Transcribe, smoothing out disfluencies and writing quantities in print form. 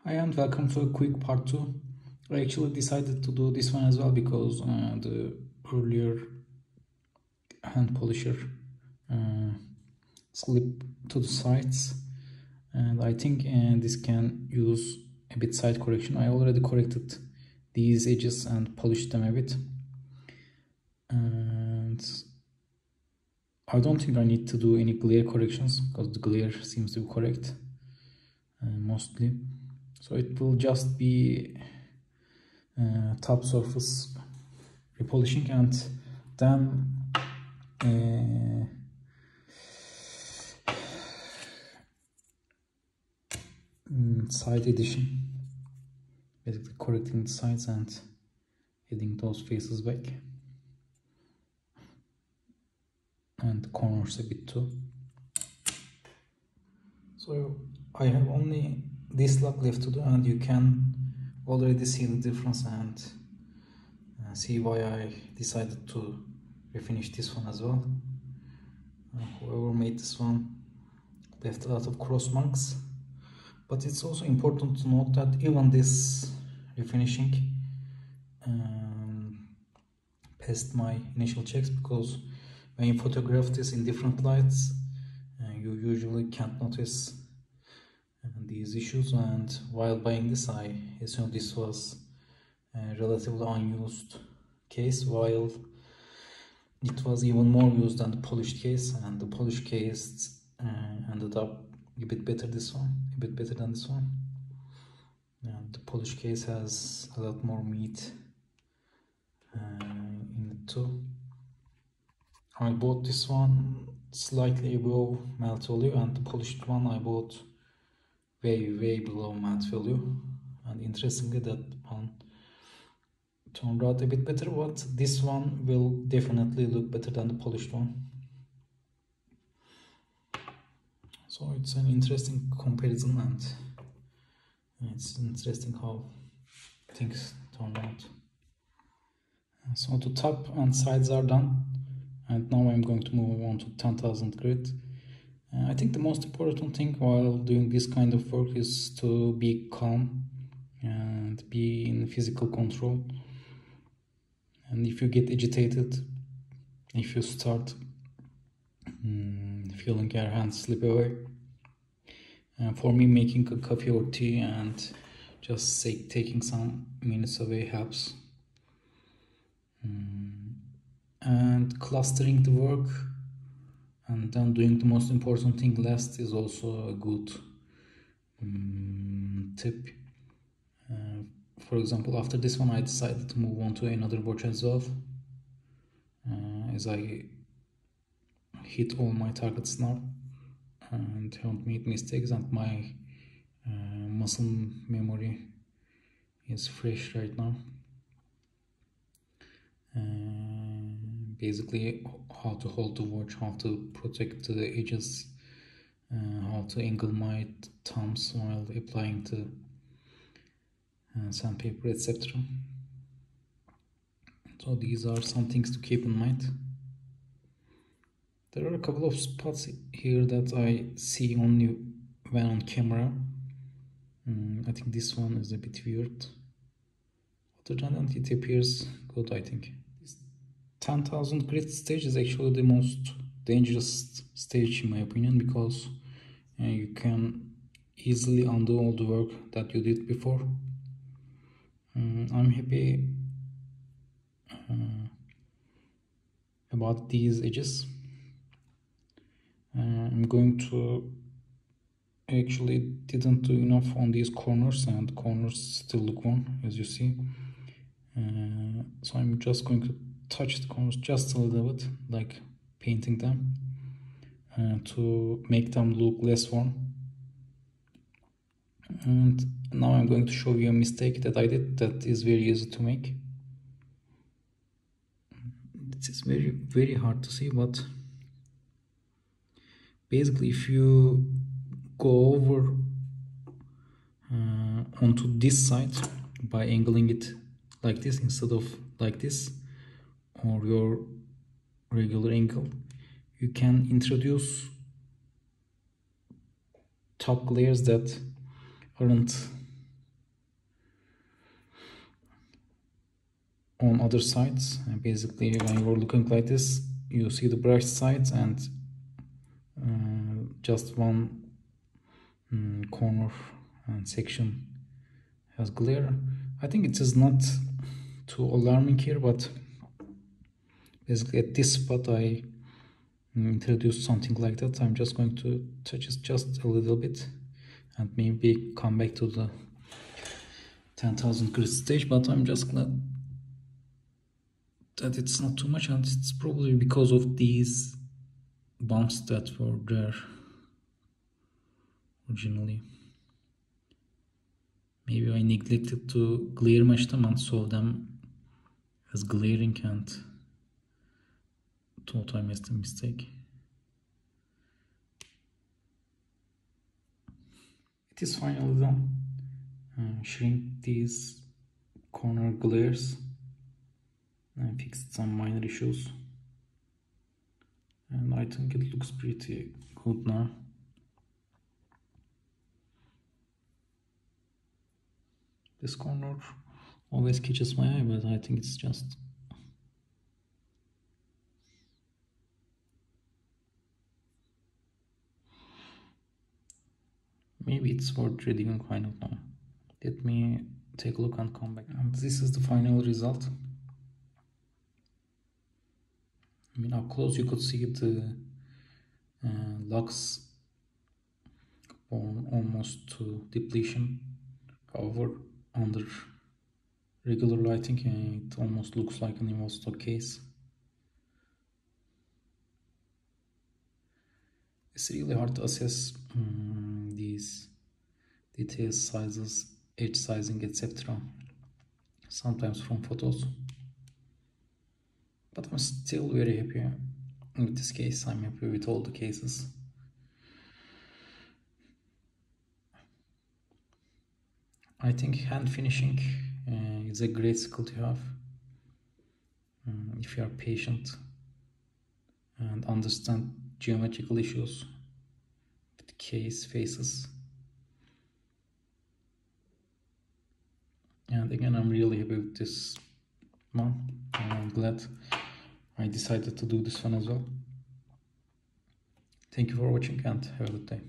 Hi and welcome to a quick part 2. I actually decided to do this one as well because the earlier hand polisher slipped to the sides, and I think this can use a bit side correction. I already corrected these edges and polished them a bit, and I don't think I need to do any glare corrections because the glare seems to be correct mostly. So it will just be top surface repolishing and then side addition, basically correcting the sides and adding those faces back and the corners a bit too. So I have only this log left to do, and you can already see the difference and see why I decided to refinish this one as well. Whoever made this one left a lot of cross marks, but it's also important to note that even this refinishing passed my initial checks, because when you photograph this in different lights you usually can't notice these issues, and while buying this I assumed this was a relatively unused case, while it was even more used than the polished case, and the polished case ended up a bit better than this one. And the polished case has a lot more meat in it too. I bought this one slightly above matte value, and the polished one I bought way below matte value, and interestingly that one turned out a bit better, but this one will definitely look better than the polished one. So it's an interesting comparison, and it's interesting how things turn out. So the top and sides are done, and now I'm going to move on to 10,000 grit. I think the most important thing while doing this kind of work is to be calm and be in physical control. And if you get agitated, if you start feeling your hands slip away, for me making a coffee or tea and just taking some minutes away helps. And clustering the work and then doing the most important thing last is also a good tip. For example, after this one I decided to move on to another watch as well, as I hit all my targets now and haven't made mistakes, and my muscle memory is fresh right now. Basically how to hold the watch, how to protect the edges, how to angle my thumbs while applying the sandpaper, etc. So these are some things to keep in mind. There are a couple of spots here that I see only when on camera. I think this one is a bit weird. Other than that, it appears good, I think. 10,000 grit stage is actually the most dangerous stage in my opinion, because you can easily undo all the work that you did before. I'm happy about these edges. I'm going to actually didn't do enough on these corners, and the corners still look warm, as you see. So I'm just going to touch the corners just a little bit, like painting them, to make them look less warm. And now I'm going to show you a mistake that I did that is very easy to make. It is very hard to see, but basically if you go over onto this side by angling it like this instead of like this, or your regular angle, you can introduce top glares that aren't on other sides. And basically when you're looking like this, you see the brush sides and just one corner and section has glare. I think it is not too alarming here, but basically at this spot I introduced something like that. I'm just going to touch it just a little bit and maybe come back to the 10,000 grit stage, but I'm just glad that it's not too much, and it's probably because of these bumps that were there originally. Maybe I neglected to glare match them and saw them as glaring and thought I made a mistake. It is finally done. Shrink these corner glares and fixed some minor issues, and I think it looks pretty good now. This corner always catches my eye, but I think it's just maybe it's worth reading, kind of now. Let me take a look and come back. And this is the final result. I mean, up close you could see the lux born almost to depletion. However, under regular lighting it almost looks like an evo stock case. It's really hard to assess these details, sizes, edge sizing, etc. sometimes from photos, but I'm still very happy with this case. I'm happy with all the cases. I think hand finishing is a great skill to have if you are patient and understand geometrical issues with case faces. And again, I'm really happy with this one, and I'm glad I decided to do this one as well. Thank you for watching and have a good day.